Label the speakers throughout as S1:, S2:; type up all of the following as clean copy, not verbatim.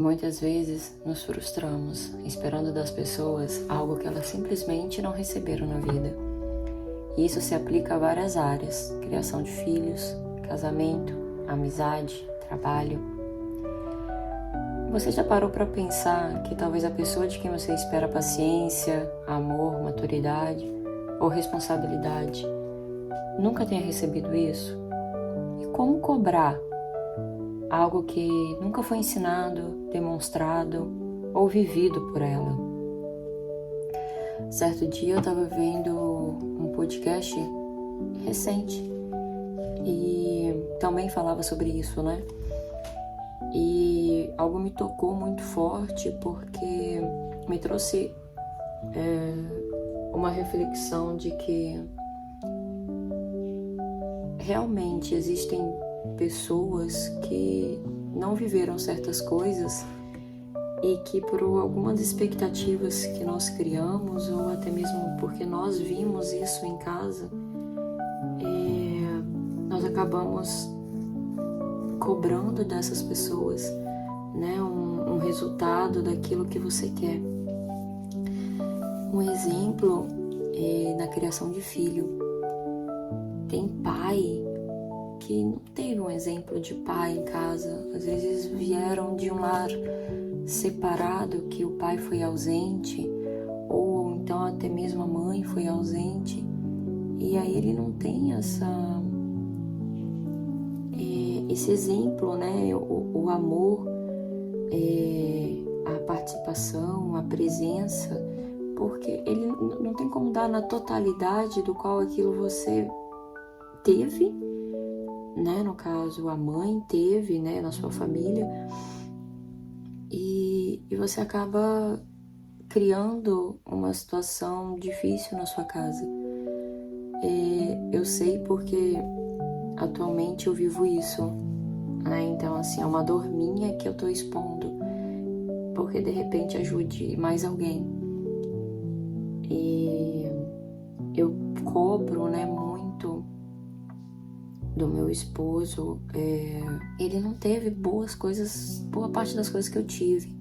S1: Muitas vezes nos frustramos, esperando das pessoas algo que elas simplesmente não receberam na vida. E isso se aplica a várias áreas: criação de filhos, casamento, amizade, trabalho. Você já parou para pensar que talvez a pessoa de quem você espera paciência, amor, maturidade ou responsabilidade nunca tenha recebido isso? E como cobrar algo que nunca foi ensinado, demonstrado ou vivido por ela? Certo dia eu estava vendo um podcast recente e também falava sobre isso, né? E algo me tocou muito forte porque me trouxe uma reflexão de que realmente existem pessoas que não viveram certas coisas e que por algumas expectativas que nós criamos ou até mesmo porque nós vimos isso em casa, nós acabamos cobrando dessas pessoas, né, um resultado daquilo que você quer. Um exemplo é na criação de filho. Tem pai que não teve um exemplo de pai em casa, às vezes vieram de um lar separado, que o pai foi ausente, ou então até mesmo a mãe foi ausente, e aí ele não tem esse exemplo, né? O amor, a participação, a presença, porque ele não tem como dar na totalidade do qual aquilo você teve, né? No caso, a mãe teve, né, na sua família, e você acaba criando uma situação difícil na sua casa. Eu sei porque atualmente eu vivo isso, né? Então, assim, é uma dor minha que eu tô expondo, porque de repente ajude mais alguém. E eu cobro, né, muito do meu esposo. Ele não teve boas coisas, boa parte das coisas que eu tive,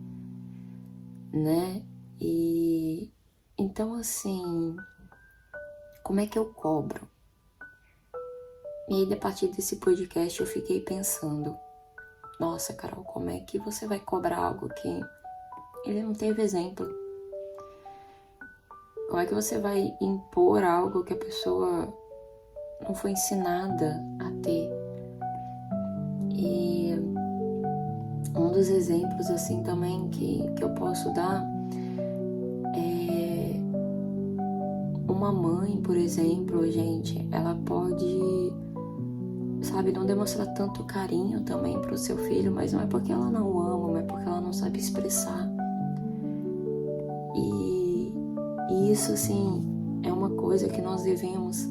S1: né? E então, assim, como é que eu cobro? E aí, a partir desse podcast, eu fiquei pensando: nossa, Carol, como é que você vai cobrar algo que ele não teve exemplo? Como é que você vai impor algo que a pessoa não foi ensinada a ter? E um dos exemplos, assim, também que eu posso dar é uma mãe, por exemplo, gente, ela pode, sabe, não demonstrar tanto carinho também pro seu filho, mas não é porque ela não o ama, mas é porque ela não sabe expressar. E isso, assim, é uma coisa que nós devemos,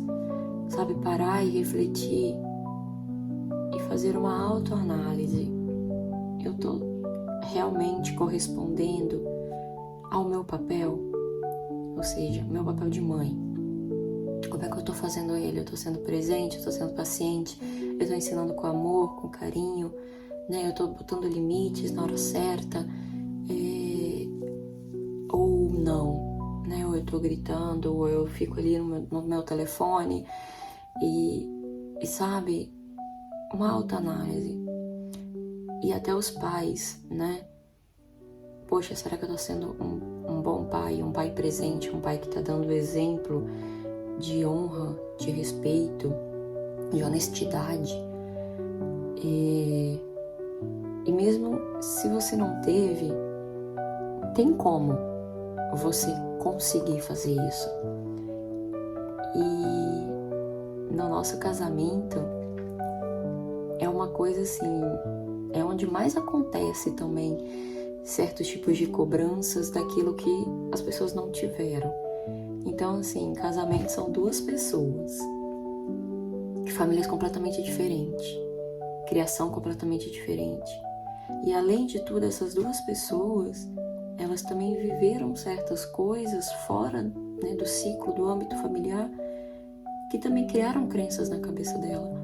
S1: sabe, parar e refletir e fazer uma autoanálise. Eu tô realmente correspondendo ao meu papel? Ou seja, meu papel de mãe. Como é que eu tô fazendo ele? Eu tô sendo presente, eu tô sendo paciente, eu tô ensinando com amor, com carinho, né? Eu tô botando limites na hora certa, ou não, né? Ou eu tô gritando, ou eu fico ali no meu telefone e sabe, uma autoanálise. E até os pais, né? Poxa, será que eu tô sendo um bom pai, um pai presente, um pai que tá dando exemplo de honra, de respeito, de honestidade? E mesmo se você não teve, tem como você conseguir fazer isso. E no nosso casamento é uma coisa assim, é onde mais acontece também certos tipos de cobranças daquilo que as pessoas não tiveram. Então, assim, casamento são duas pessoas de famílias completamente diferentes, criação completamente diferente. E além de tudo, essas duas pessoas, elas também viveram certas coisas fora, né, do ciclo, do âmbito familiar, que também criaram crenças na cabeça dela.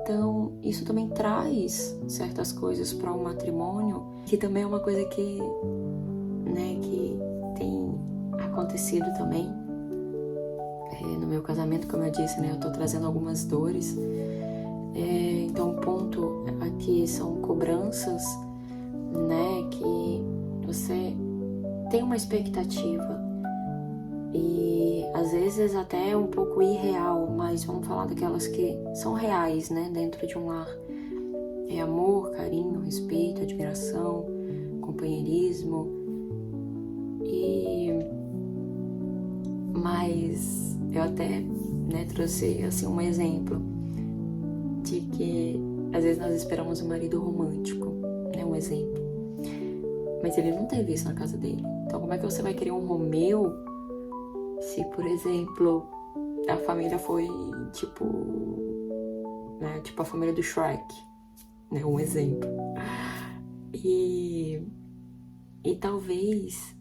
S1: Então, isso também traz certas coisas para o matrimônio, que também é uma coisa que tem acontecido também. No meu casamento, como eu disse, eu tô trazendo algumas dores. Então, o ponto aqui são cobranças, que você tem uma expectativa e às vezes até um pouco irreal, mas vamos falar daquelas que são reais, dentro de um lar. É amor, carinho, respeito, admiração, companheirismo. Mas eu até trouxe assim um exemplo de que às vezes nós esperamos um marido romântico, um exemplo. Mas ele não teve isso na casa dele. Então como é que você vai querer um Romeu se, por exemplo, a família foi tipo a família do Shrek, um exemplo. E talvez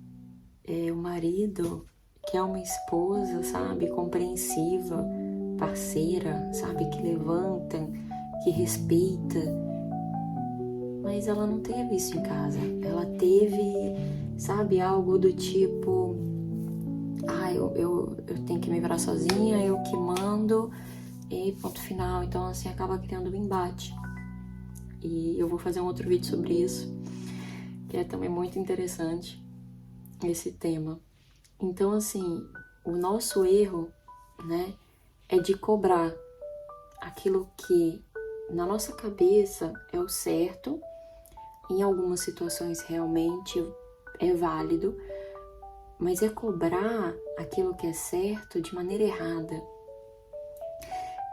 S1: o marido quer uma esposa, compreensiva, parceira, que levanta, que respeita. Mas ela não teve isso em casa. Ela teve, algo do tipo, eu tenho que me virar sozinha, eu que mando, e ponto final. Então, assim, acaba criando um embate. E eu vou fazer um outro vídeo sobre isso, que é também muito interessante, esse tema. Então, assim, o nosso erro, é de cobrar aquilo que na nossa cabeça é o certo. Em algumas situações realmente é válido, mas é cobrar aquilo que é certo de maneira errada.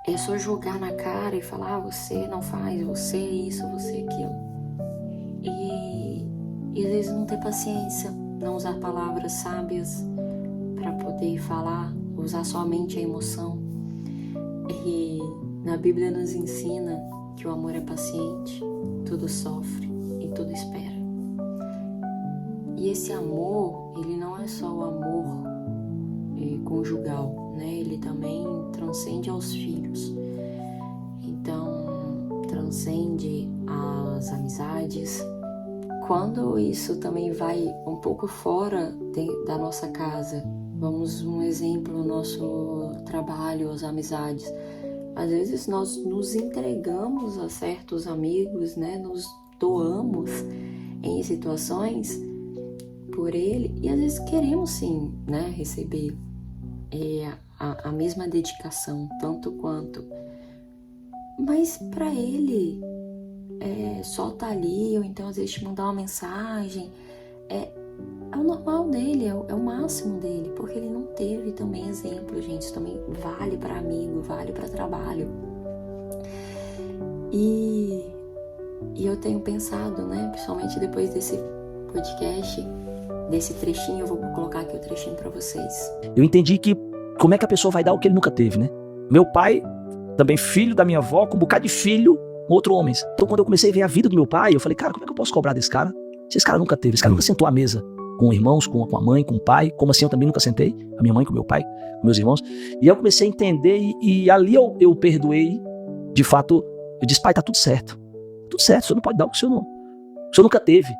S1: É só jogar na cara e falar, você não faz, você é isso, você é aquilo. E às vezes não ter paciência, não usar palavras sábias para poder falar, usar somente a emoção. E na Bíblia nos ensina que o amor é paciente, tudo sofre e tudo espera. E esse amor, ele não é só o amor conjugal, ele também transcende aos filhos. Então, transcende as amizades. Quando isso também vai um pouco fora da nossa casa, vamos um exemplo, no nosso trabalho, as amizades. Às vezes nós nos entregamos a certos amigos, nos doamos em situações por ele, e às vezes queremos sim, receber a mesma dedicação, tanto quanto. Mas para ele só tá ali, ou então às vezes te mandar uma mensagem, é o normal dele, é o máximo dele, porque ele não teve também exemplo, gente. Isso também vale para amigo, vale para trabalho. E eu tenho pensado, principalmente depois desse podcast, desse trechinho, eu vou colocar aqui o trechinho para vocês.
S2: Eu entendi que como é que a pessoa vai dar o que ele nunca teve, Meu pai, também filho da minha avó, com um bocado de filho, com outro homens. Então quando eu comecei a ver a vida do meu pai, eu falei, cara, como é que eu posso cobrar desse cara? Se esse cara nunca teve, esse cara nunca sentou à mesa com irmãos, com a mãe, com o pai, como assim eu também nunca sentei, a minha mãe com meu pai, com meus irmãos. E eu comecei a entender e ali eu perdoei, de fato, eu disse, pai, tá tudo certo, o senhor não pode dar o que o senhor nunca teve.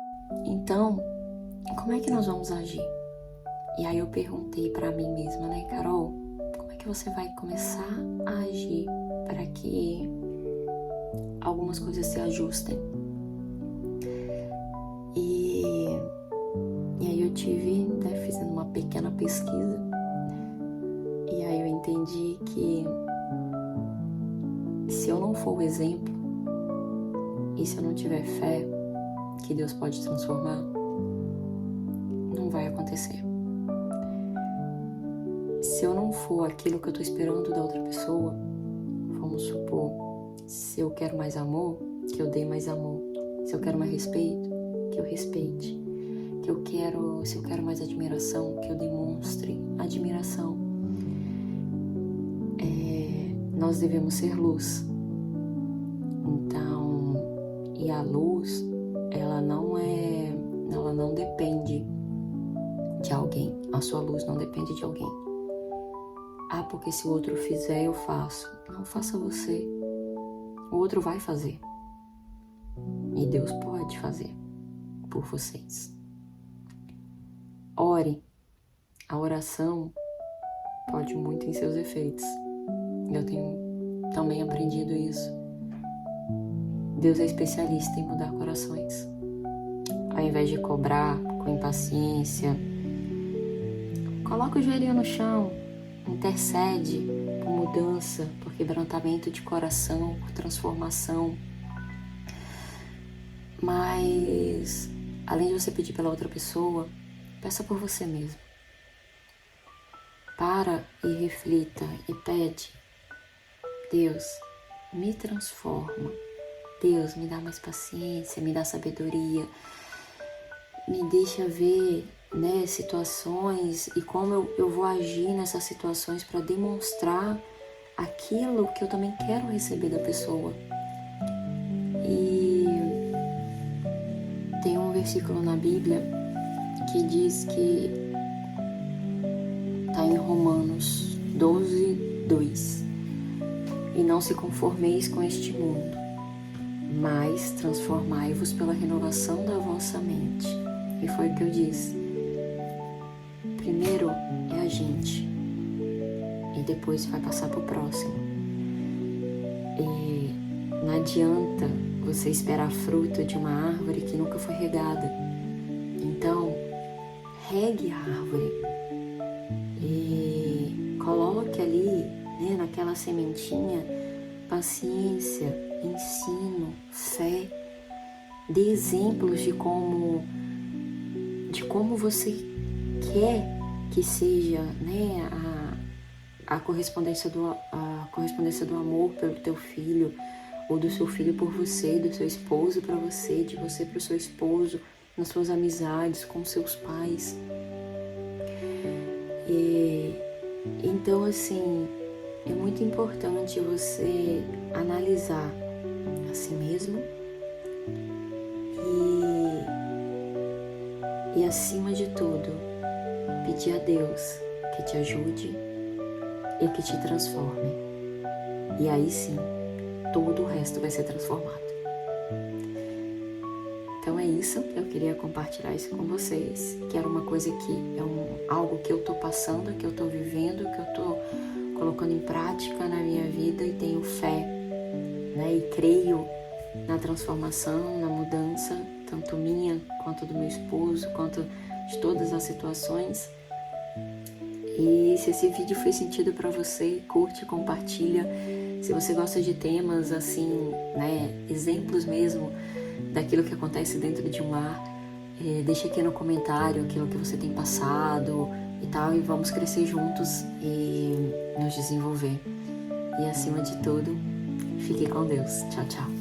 S1: Então, como é que nós vamos agir? E aí eu perguntei pra mim mesma, Carol, como é que você vai começar a agir para que algumas coisas se ajustem? E aí eu tive, fazendo uma pequena pesquisa, e aí eu entendi que se eu não for o exemplo, e se eu não tiver fé que Deus pode transformar, não vai acontecer. Se eu não for aquilo que eu tô esperando da outra pessoa, vamos supor, se eu quero mais amor, que eu dê mais amor. Se eu quero mais respeito, que eu respeite. Se eu quero mais admiração, que eu demonstre admiração. Nós devemos ser luz. Então, e a luz, ela não depende de alguém. A sua luz não depende de alguém. Porque se o outro fizer, eu faço. Não, faça você. o outro vai fazer. E Deus pode fazer por vocês. Ore. A oração pode muito em seus efeitos. Eu tenho também aprendido isso. Deus é especialista em mudar corações. Ao invés de cobrar com impaciência, coloca o joelhinho no chão, intercede por mudança, por quebrantamento de coração, por transformação. Mas, além de você pedir pela outra pessoa, peça por você mesmo. Para e reflita e pede: Deus, me transforma. Deus, me dá mais paciência, me dá sabedoria. Me deixa ver, situações e como eu vou agir nessas situações para demonstrar aquilo que eu também quero receber da pessoa. E tem um versículo na Bíblia que diz que está em Romanos 12:2. E não se conformeis com este mundo, mas transformai-vos pela renovação da vossa mente. E foi o que eu disse. Primeiro é a gente, e depois vai passar para o próximo. E não adianta você esperar fruto de uma árvore que nunca foi regada. Então, regue a árvore e coloque ali, naquela sementinha, paciência, ensino, fé. Dê exemplos de como você quer que seja, a correspondência do amor pelo teu filho, ou do seu filho por você, do seu esposo para você, de você para o seu esposo, nas suas amizades, com seus pais. Então, assim, é muito importante você analisar a si mesmo e acima de tudo, pedir a Deus que te ajude e que te transforme. E aí sim, todo o resto vai ser transformado. Então é isso, eu queria compartilhar isso com vocês, que era uma coisa que é algo que eu tô passando, que eu tô vivendo, que eu tô colocando em prática na minha vida e tenho fé, e creio na transformação, na mudança, tanto minha, quanto do meu esposo, quanto de todas as situações. E se esse vídeo fez sentido para você, curte, compartilha. Se você gosta de temas assim, exemplos mesmo daquilo que acontece dentro de um lar, deixa aqui no comentário aquilo que você tem passado e tal, e vamos crescer juntos e nos desenvolver. E acima de tudo, fique com Deus. Tchau, tchau.